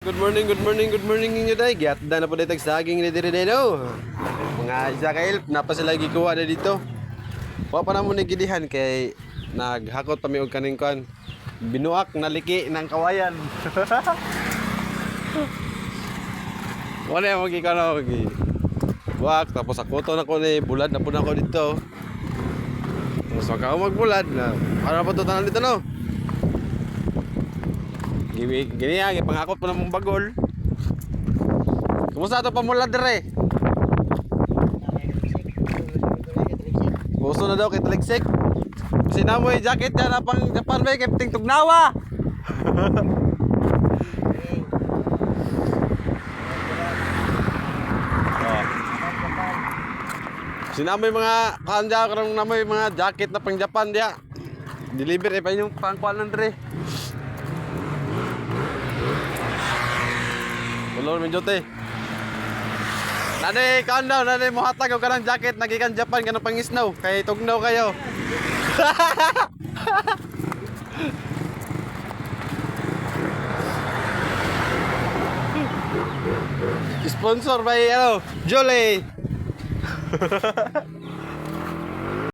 Good morning, good morning, good morning ninyo day. Giatda na po dito sa saging ni dire no. Mga isa ka help na pa sila gikuha na dito. Wa pa na mo ni gidihan kay naghakot pa mi og kaning kan. Binuak na liki ng kawayan. Wala mo gikano gi. Buak tapos ako to na ko ni bulad na po na ko dito. Tapos wag ako magbulad na. Para pa to tanan dito no. Gini ang ipangakot po ng bagol. Kumusta ito pamula dire? Gusto na daw kay Taligsik. Kasi na mo yung jacket yan na pang Japan may kipting tugnawa. Sinamoy mga kanja karong namoy mga jacket na pang Japan dia. Deliver pa yung pangkuanan dire. Ulol min jote. Nani kandaw nani mo hatag og kanang jacket nagikan Japan kanang pangisnaw kay tugnaw kayo. Sponsor by Jolie.